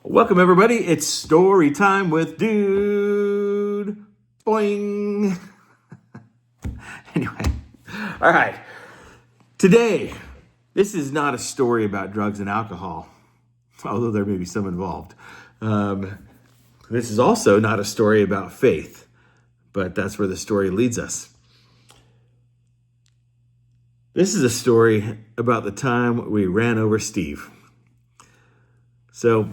Welcome, everybody. It's story time with Dude. Boing. Anyway, all right. Today, this is not a story about drugs and alcohol, although there may be some involved. This is also not a story about faith, but that's where the story leads us. This is a story about the time we ran over Steve. So,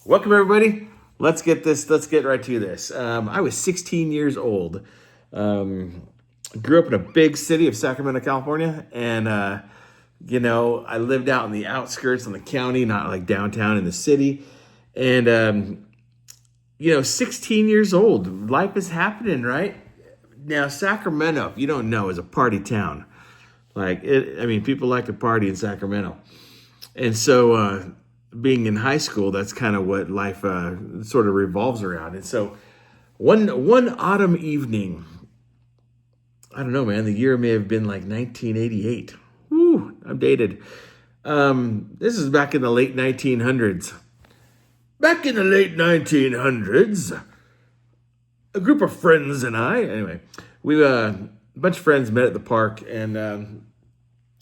welcome, everybody. Let's get right to this. I was 16 years old. Grew up in a big city of Sacramento, California. And, I lived out in the outskirts in the county, not like downtown in the city. And, 16 years old. Life is happening, right? Now, Sacramento, if you don't know, is a party town. People like to party in Sacramento. And so, being in high school, that's kind of what life sort of revolves around. And so one autumn evening, I don't know, man, the year may have been like 1988. Woo, I'm dated. This is back in the late 1900s. Back in the late 1900s, a group of friends and I, anyway, a bunch of friends met at the park. And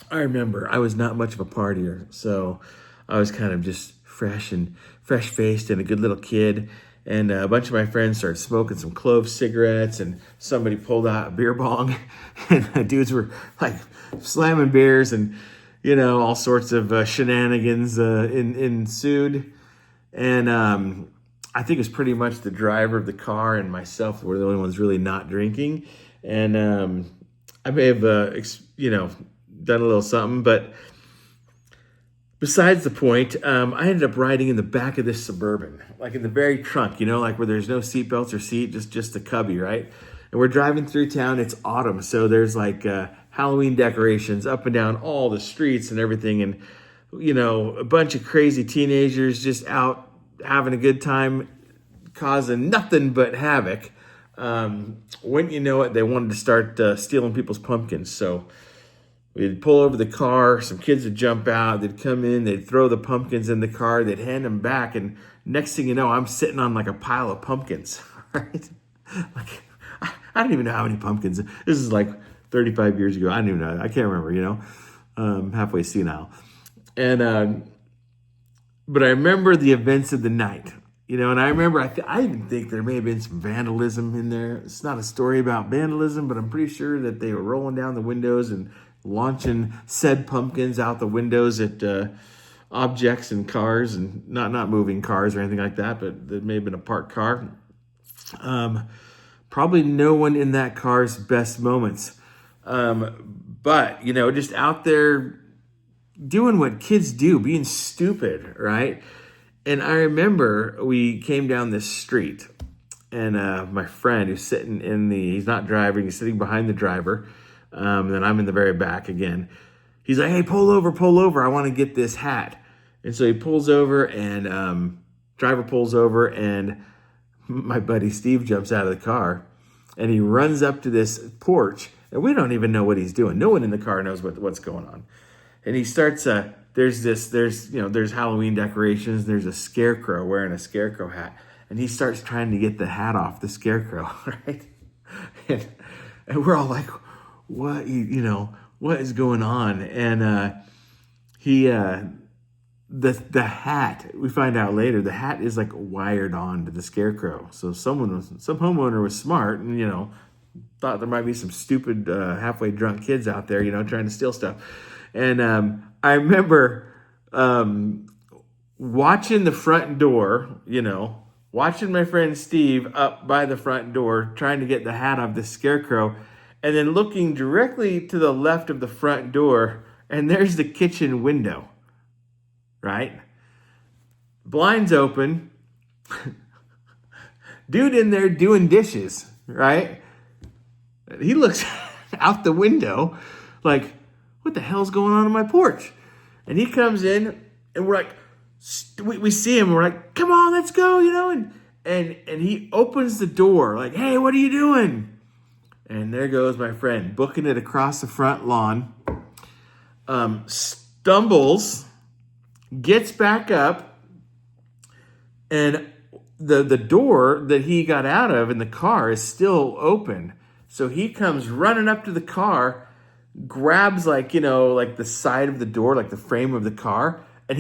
I remember I was not much of a partier, so I was kind of just fresh-faced and a good little kid. And a bunch of my friends started smoking some clove cigarettes, and somebody pulled out a beer bong, and the dudes were like slamming beers, and all sorts of shenanigans ensued. And I think it was pretty much the driver of the car and myself were the only ones really not drinking. And I may have done a little something, but besides the point, I ended up riding in the back of this Suburban, like in the very trunk, like where there's no seatbelts or seat, just a cubby, right? And we're driving through town. It's autumn, so there's like Halloween decorations up and down all the streets and everything. And, a bunch of crazy teenagers just out having a good time, causing nothing but havoc. Wouldn't you know it, they wanted to start stealing people's pumpkins. So we'd pull over the car, some kids would jump out, they'd come in, they'd throw the pumpkins in the car, they'd hand them back, and next thing you know, I'm sitting on like a pile of pumpkins, right? Like, I don't even know how many pumpkins. This is like 35 years ago. I don't even know. I can't remember, halfway senile. And, but I remember the events of the night, and I remember, I even think there may have been some vandalism in there. It's not a story about vandalism, but I'm pretty sure that they were rolling down the windows and launching said pumpkins out the windows at objects and cars, and not moving cars or anything like that, but there may have been a parked car. Probably no one in that car's best moments. But, just out there doing what kids do, being stupid, right? And I remember we came down this street, and my friend who's sitting he's not driving, he's sitting behind the driver. Then I'm in the very back again. He's like, hey, pull over. I want to get this hat. And so he pulls over, and driver pulls over, and my buddy Steve jumps out of the car, and he runs up to this porch, and we don't even know what he's doing. No one in the car knows what's going on. And he starts, there's Halloween decorations. There's a scarecrow wearing a scarecrow hat. And he starts trying to get the hat off the scarecrow, right? And we're all like, what, what is going on? And the hat, we find out later, the hat is like wired on to the scarecrow. So some homeowner was smart and, thought there might be some stupid halfway drunk kids out there, trying to steal stuff. And I remember watching the front door, watching my friend Steve up by the front door, trying to get the hat off the scarecrow, and then looking directly to the left of the front door, and there's the kitchen window, right? Blinds open. Dude in there doing dishes, right? He looks out the window like, what the hell's going on my porch? And he comes in, and we're like, we see him, and we're like, come on, let's go, and he opens the door like, hey, what are you doing? And there goes my friend, booking it across the front lawn, stumbles, gets back up, And the door that he got out of in the car is still open. So he comes running up to the car, grabs like the side of the door, like the frame of the car, and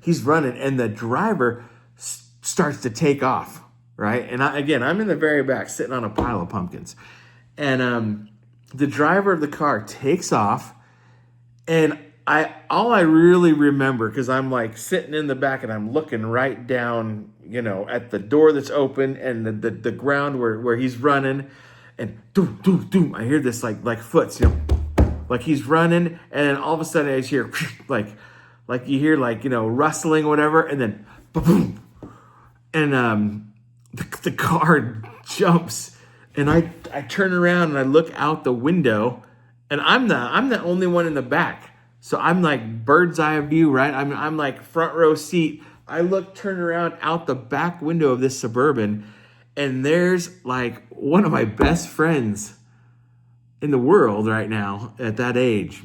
he's running, and the driver starts to take off, right? And I'm in the very back sitting on a pile of pumpkins, and the driver of the car takes off, and all I really remember, because I'm like sitting in the back and I'm looking right down, at the door that's open and the ground where he's running, and doom, doom, doom, I hear this like foots, like he's running, and then all of a sudden I just hear like you hear rustling, whatever, and then boom, and the car jumps, and I turn around and I look out the window, and I'm the only one in the back. So I'm like bird's eye view, right? I'm like front row seat. I turn around out the back window of this Suburban, and there's like one of my best friends in the world right now at that age.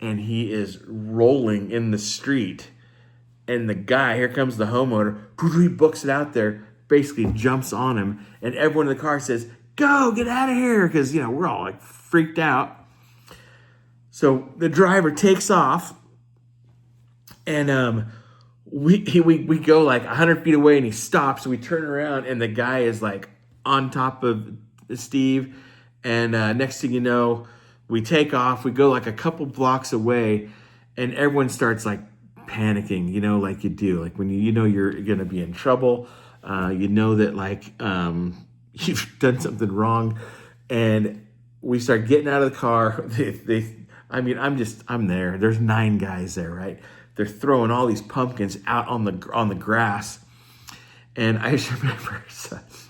And he is rolling in the street. And the guy, here comes the homeowner, he books it out there, basically jumps on him. And everyone in the car says, "Go, get out of here." Because, we're all like freaked out. So the driver takes off, and we go like 100 feet away, and he stops. So we turn around, and the guy is like on top of Steve. And next thing you know, we take off. We go like a couple blocks away, and everyone starts like panicking, like you do. Like when you're going to be in trouble, that like you've done something wrong. And we start getting out of the car. I'm there. There's 9 guys there, right? They're throwing all these pumpkins out on the grass. And I just remember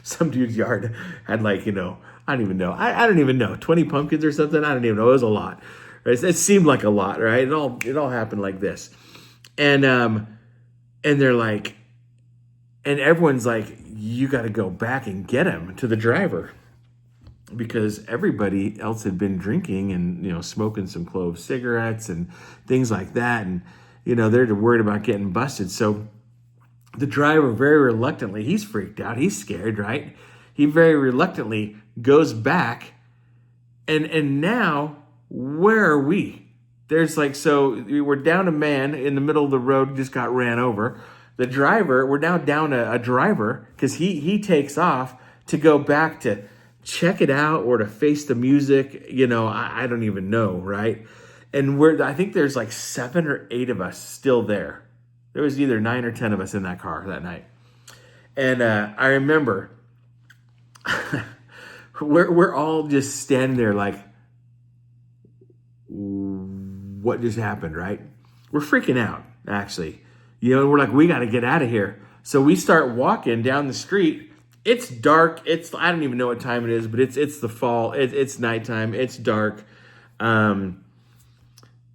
some dude's yard had like, I don't even know. I don't even know. 20 pumpkins or something. I don't even know. It was a lot. Right? It seemed like a lot, right? It all happened like this. And they're like, and everyone's like, "You got to go back and get him," to the driver, because everybody else had been drinking and, smoking some clove cigarettes and things like that. And, they're worried about getting busted. So the driver very reluctantly, he's freaked out. He's scared, right? He very reluctantly goes back. And now, where are we? There's like, so we're down a man in the middle of the road, just got ran over. The driver, we're now down a driver, because he takes off to go back to check it out or to face the music. I don't even know, right? And I think there's like 7 or 8 of us still there. There was either 9 or 10 of us in that car that night. And I remember we're all just standing there like, what just happened, right? We're freaking out, actually. And we're like, we got to get out of here. So we start walking down the street. It's dark. I don't even know what time it is, but it's the fall. It's nighttime. It's dark.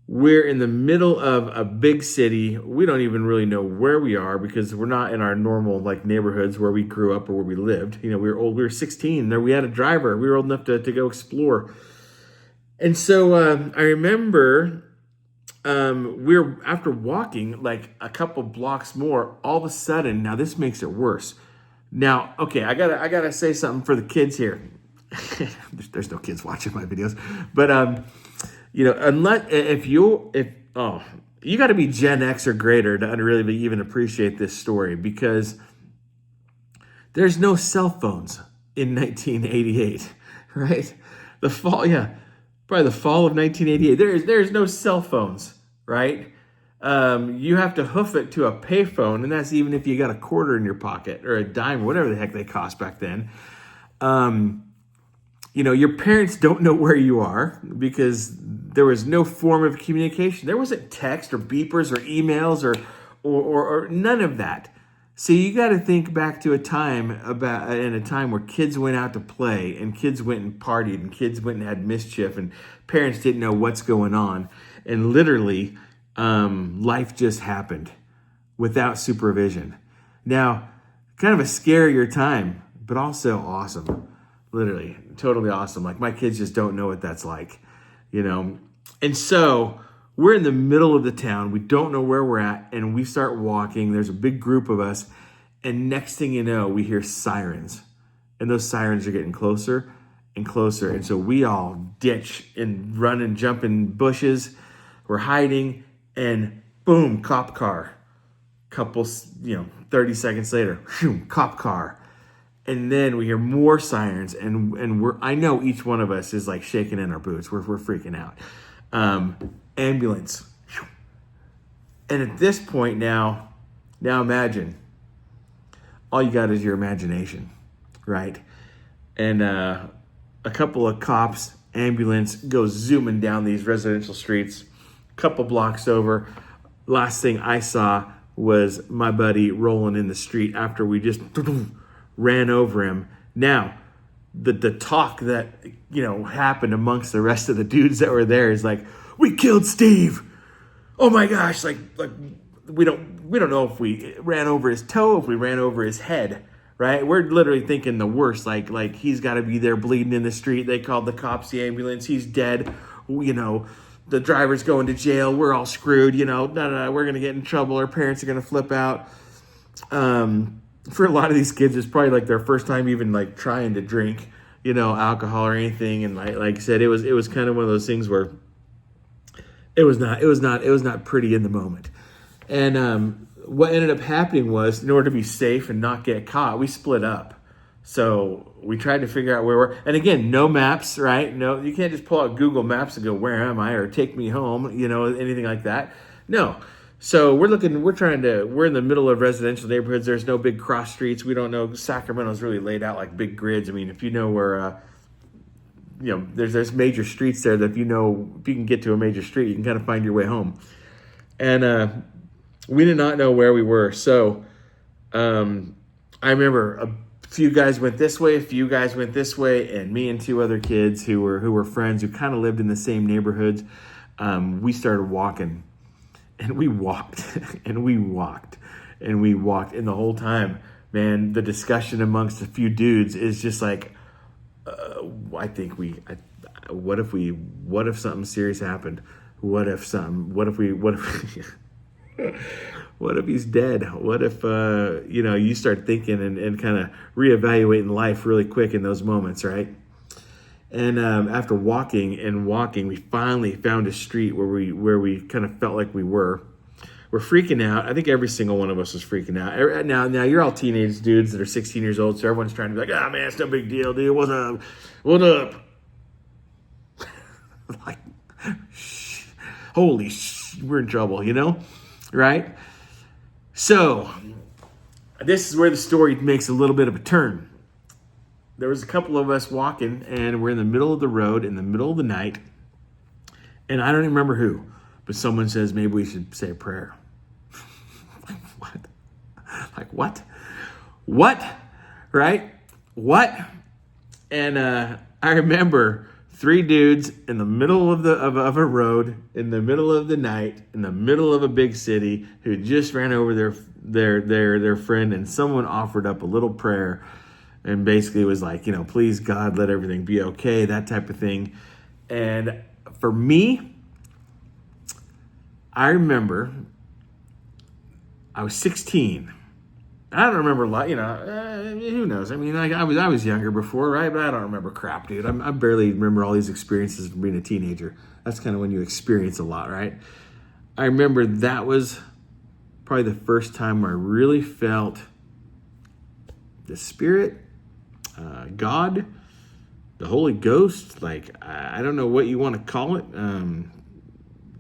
We're in the middle of a big city. We don't even really know where we are, because we're not in our normal like neighborhoods where we grew up or where we lived. We were old. We were 16. There we had a driver. We were old enough to go explore. And so I remember we're after walking like a couple blocks more. All of a sudden, now this makes it worse. Now, okay, I gotta say something for the kids here. There's no kids watching my videos, but unless you got to be Gen X or greater to really even appreciate this story, because there's no cell phones in 1988, right? Probably the fall of 1988. There's no cell phones, right? You have to hoof it to a payphone, and that's even if you got a quarter in your pocket or a dime, whatever the heck they cost back then. Your parents don't know where you are, because there was no form of communication. There wasn't text or beepers or emails or none of that. So you got to think back to a time where kids went out to play, and kids went and partied, and kids went and had mischief, and parents didn't know what's going on. And literally, life just happened without supervision. Now, kind of a scarier time, but also awesome. Literally, totally awesome. Like, my kids just don't know what that's like, And so we're in the middle of the town. We don't know where we're at, and we start walking. There's a big group of us, And next thing you know, we hear sirens. And those sirens are getting closer and closer. And so we all ditch and run and jump in bushes. We're hiding, and boom, cop car. Couple, 30 seconds later, cop car. And then we hear more sirens, and I know each one of us is like shaking in our boots. We're freaking out. Ambulance. And at this point now imagine, all you got is your imagination, right? And a couple of cops, ambulance, goes zooming down these residential streets. A couple blocks over, last thing I saw was my buddy rolling in the street after we just ran over him. Now, the talk that happened amongst the rest of the dudes that were there is like, we killed Steve. Oh my gosh! Like we don't know if we ran over his toe, if we ran over his head, right? We're literally thinking the worst. Like he's got to be there bleeding in the street. They called the cops, the ambulance. He's dead. The driver's going to jail. We're all screwed. No, we're gonna get in trouble. Our parents are gonna flip out. For a lot of these kids, it's probably like their first time even like trying to drink, alcohol or anything. And like I said, it was kind of one of those things where it was not pretty in the moment. And what ended up happening was, in order to be safe and not get caught, we split up. So we tried to figure out where we're, and again, no maps, right? No, you can't just pull out Google Maps and go, where am I? Or take me home, anything like that. No. So we're in the middle of residential neighborhoods. There's no big cross streets. We don't know. Sacramento's really laid out like big grids. I mean, if you know where, there's major streets there that if you can get to a major street, you can kind of find your way home. And we did not know where we were. So I remember a few guys went this way, a few guys went this way, and me and two other kids who were friends who kind of lived in the same neighborhoods, we started walking. And we walked, and we walked, and we walked. And the whole time, man, the discussion amongst a few dudes is just like, what if something serious happened? What if he's dead? What if, you start thinking and kind of reevaluating life really quick in those moments, right? And after walking, we finally found a street where we kind of felt like we're freaking out. I think every single one of us was freaking out. Now you're all teenage dudes that are 16 years old, so everyone's trying to be like, "Ah, man, it's no big deal, dude. What's up? What up?" Like, holy we're in trouble, right? So this is where the story makes a little bit of a turn. There was a couple of us walking, and we're in the middle of the road in the middle of the night, and I don't even remember who, but someone says maybe we should say a prayer. What? Like what? What? Right? What? And I remember three dudes in the middle of a road, in the middle of the night, in the middle of a big city, who just ran over their friend, and someone offered up a little prayer. And basically it was like, please God, let everything be okay, that type of thing. And for me, I remember I was 16. I don't remember a lot, who knows? I mean, I was younger before, right? But I don't remember crap, dude. I barely remember all these experiences from being a teenager. That's kind of when you experience a lot, right? I remember that was probably the first time where I really felt the Spirit, God, the Holy Ghost, like, I don't know what you want to call it.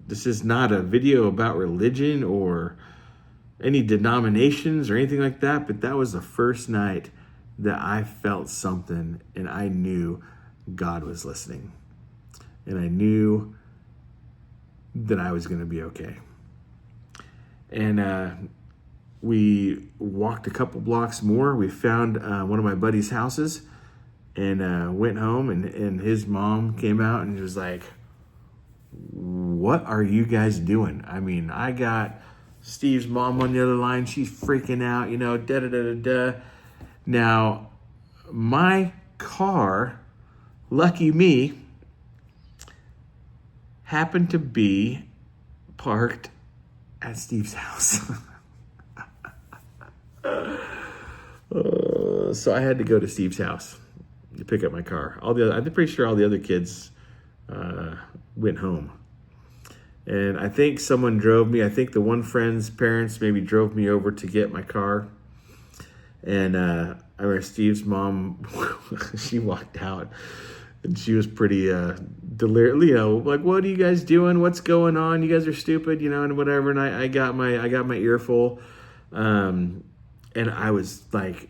This is not a video about religion or any denominations or anything like that, but that was the first night that I felt something, and I knew God was listening, and I knew that I was going to be okay. And we walked a couple blocks more. We found one of my buddy's houses and went home, and his mom came out and was like, "What are you guys doing?" I mean, I got Steve's mom on the other line. She's freaking out, da-da-da-da-da. Now, my car, lucky me, happened to be parked at Steve's house. So I had to go to Steve's house to pick up my car. I'm pretty sure all the other kids went home. And I think someone drove me. I think the one friend's parents maybe drove me over to get my car. And I remember Steve's mom, she walked out. And she was pretty delirious, like, what are you guys doing? What's going on? You guys are stupid, and whatever. And I got my earful. And I was like,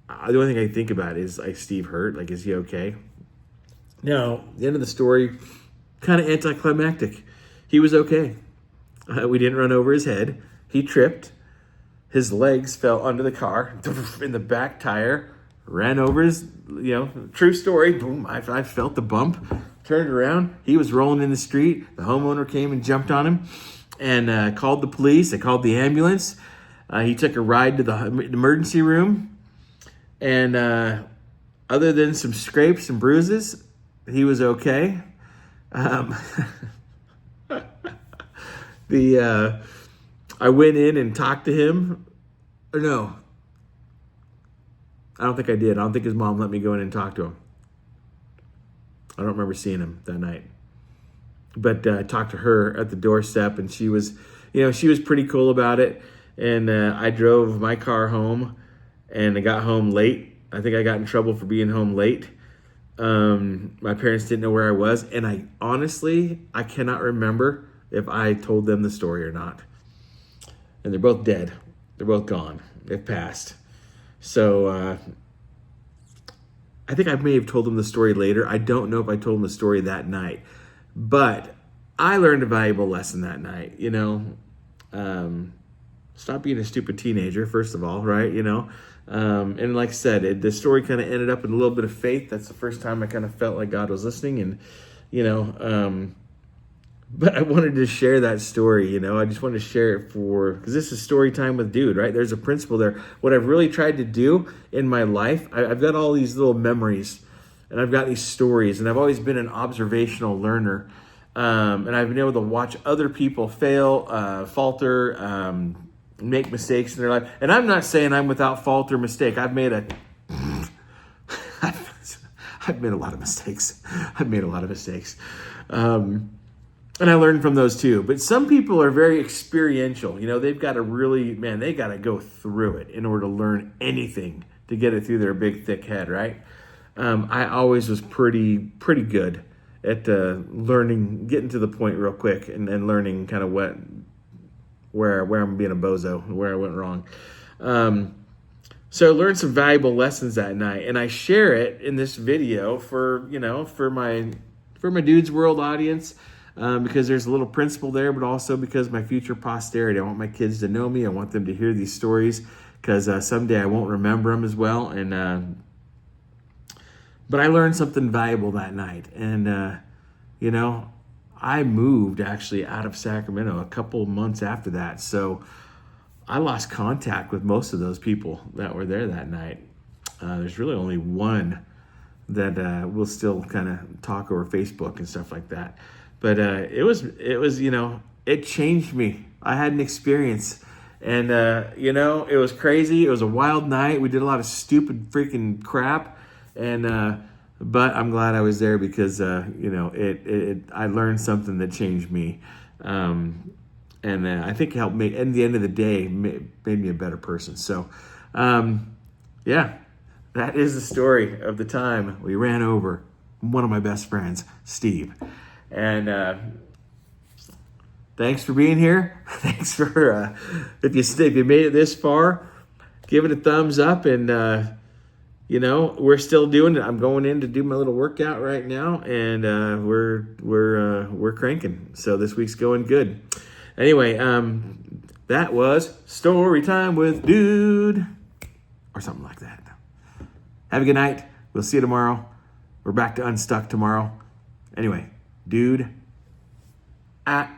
the only thing I think about is, like, Steve hurt? Like, is he okay? Now, the end of the story, kind of anticlimactic. He was okay. We didn't run over his head. He tripped. His legs fell under the car in the back tire. Ran over his, true story. Boom, I felt the bump. Turned around. He was rolling in the street. The homeowner came and jumped on him and called the police. They called the ambulance. He took a ride to the emergency room. And other than some scrapes and bruises, he was okay. I went in and talked to him. Or no. I don't think I did. I don't think his mom let me go in and talk to him. I don't remember seeing him that night. But I talked to her at the doorstep, and she was pretty cool about it. And I drove my car home, and I got home late. I think I got in trouble for being home late. My parents didn't know where I was, and I cannot remember if I told them the story or not. And they're both dead. They're both gone. They've passed. So I think I may have told them the story later. I don't know if I told them the story that night. But I learned a valuable lesson that night. Stop being a stupid teenager, first of all, right? And like I said, the story kind of ended up in a little bit of faith. That's the first time I kind of felt like God was listening. And, but I wanted to share that story, I just wanted to share it because this is story time with Dude, right? There's a principle there. What I've really tried to do in my life, I've got all these little memories and I've got these stories, and I've always been an observational learner. And I've been able to watch other people fail, falter, make mistakes in their life. And I'm not saying I'm without fault or mistake. I've made a lot of mistakes. And I learned from those too. But some people are very experiential. They've got to they got to go through it in order to learn anything to get it through their big, thick head, right? I always was pretty good at learning, getting to the point real quick and learning kind of where I'm being a bozo, where I went wrong. So I learned some valuable lessons that night, and I share it in this video for my Dude's World audience. Because there's a little principle there, but also because my future posterity. I want my kids to know me. I want them to hear these stories because someday I won't remember them as well. And but I learned something valuable that night. And, I moved actually out of Sacramento a couple months after that. So I lost contact with most of those people that were there that night. There's really only one that we'll still kind of talk over Facebook and stuff like that. But it was it changed me. I had an experience, and it was crazy. It was a wild night. We did a lot of stupid freaking crap, and but I'm glad I was there because I learned something that changed me, and I think it helped me. At the end of the day, made me a better person. So, yeah, that is the story of the time we ran over one of my best friends, Steve. And thanks for being here. Thanks for if you made it this far, give it a thumbs up. And we're still doing it. I'm going in to do my little workout right now, and we're cranking. So this week's going good. Anyway, that was Story Time with Dude, or something like that. Have a good night. We'll see you tomorrow. We're back to Unstuck tomorrow. Anyway. Dude, out.